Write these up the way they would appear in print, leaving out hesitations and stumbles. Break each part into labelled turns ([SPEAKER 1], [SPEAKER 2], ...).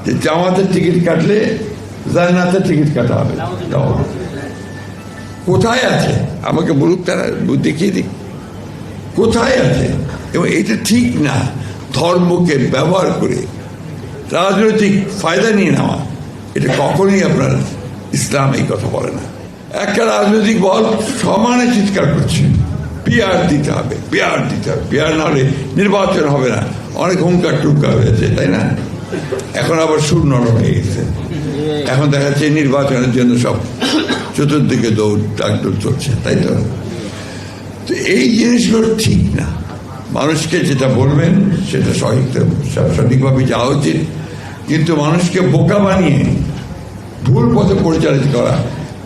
[SPEAKER 1] যে জামাতের টিকিট কাটলে জান্নাতের টিকিট কাটা হবে। কোথায় আছে আমাকে বলুক, তারা দেখিয়ে দিক কোথায় আছে। এবং এটা ঠিক না ধর্মকে ব্যবহার করে রাজনৈতিক ফায়দা নিয়ে নেওয়া, এটা কখনোই আপনার ইসলাম এই কথা বলে না। একটা রাজনৈতিক দল সমানে চিৎকার করছে পিআর দিতে হবে, পিআর দিতে হবে, পিআর না হলে নির্বাচন হবে না। অনেক হুঙ্কার টুঙ্কার হয়েছে, তাই না? এখন আবার সুর নরম হয়ে গেছে। এখন দেখা যাচ্ছে নির্বাচনের জন্য সব চতুর্দিকে দৌড় ডাকডোর চলছে, তাই তো? তো এই জিনিসগুলো ঠিক না। মানুষকে যেটা বলবেন সেটা সঠিকভাবে যাওয়া উচিত, কিন্তু মানুষকে বোকা বানিয়ে ভুল পথে পরিচালিত করা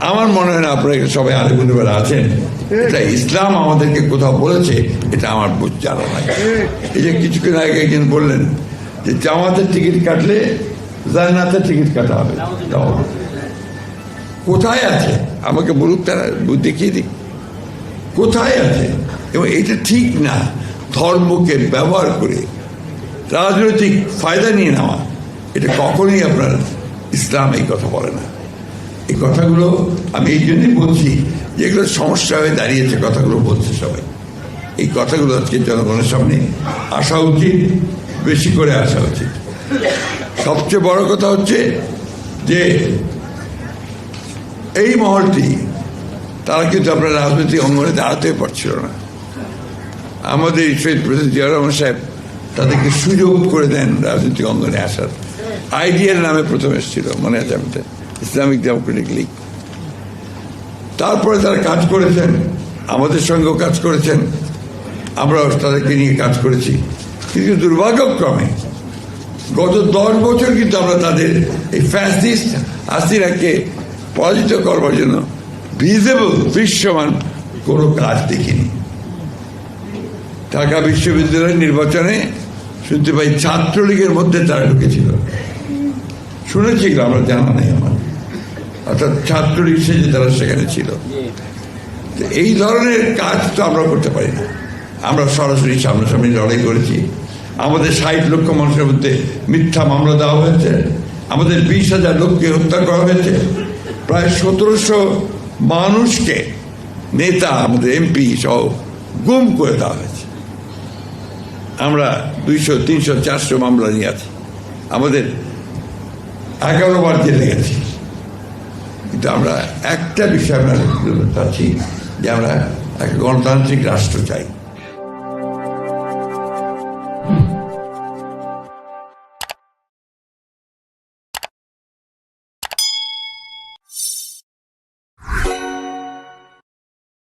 [SPEAKER 1] আমার মনে হয় না। আপনারা সবাই আলিমুলবেলা আছেন, এটা ইসলাম আমাদেরকে কোথাও বলেছে এটা আমার জানা নাই। এই যে কিছুক্ষণ আগে একজন বললেন যে জামাতের টিকিট কাটলে জান্নাতের টিকিট কাটা হবে। কোথায় আছে আমাকে বলুক, তারা দেখিয়ে দিক কোথায় আছে। এবং এটা ঠিক না ধর্মকে ব্যবহার করে রাজনৈতিক ফায়দা নিয়ে নেওয়া, এটা কখনোই আপনার ইসলাম এই কথা বলে না। এই কথাগুলো আমি এই জন্যই বলছি, যেগুলো সমস্যা হয়ে দাঁড়িয়েছে কথাগুলো বলছে সবাই। এই কথাগুলো আজকে জনগণের সামনে আসা উচিত, বেশি করে আসা উচিত। সবচেয়ে বড় কথা হচ্ছে যে এই মহলটি তারা কিন্তু আপনার রাজনৈতিক অঙ্গনে দাঁড়াতে পারছিল না। আমাদের শহীদ প্রেসিডেন্ট জিয়াউর রহমান সাহেব তাদেরকে সুযোগ করে দেন রাজনৈতিক অঙ্গনে আসার। আইডিয়ার নামে প্রথম এসেছিল, মনে আছে আমাদের, ইসলামিক ডেমোক্রেটিক লীগ। তারপরে তারা কাজ করেছেন, আমাদের সঙ্গেও কাজ করেছেন, আমরাও তাদেরকে নিয়ে কাজ করেছি। কিন্তু দুর্ভাগ্যক্রমে গত 10 বছর কিন্তু আমরা তাদের এই ফ্যাসিস্ট হাসিনাকে পরাজিত করবার জন্য ভিজিবল দৃশ্যমান কোনো কাজ দেখিনি। ঢাকা বিশ্ববিদ্যালয়ের নির্বাচনে শুনতে পাই ছাত্রলীগের মধ্যে তারা ঢুকেছিল, শুনেছি, আমরা জানা নেই আমার, অর্থাৎ ছাত্রলীগ সেজে তারা সেখানে ছিল। এই ধরনের কাজ তো আমরা করতে পারি না। আমরা সরাসরি সামনাসামনি লড়াই করেছি। আমাদের 60 লক্ষ মানুষের মধ্যে মিথ্যা মামলা দেওয়া হয়েছে, আমাদের 20,000 লোককে হত্যা করা হয়েছে, প্রায় 1700 মানুষকে, নেতা, আমাদের এমপি সহ গুম করে দেওয়া হয়েছে। আমরা 200, 300, 400 মামলা নিয়ে আছি, আমাদের 11 বার জেলে গেছি। কিন্তু আমরা একটা বিষয় আমরা চাচ্ছি যে আমরা একটা গণতান্ত্রিক রাষ্ট্র চাই।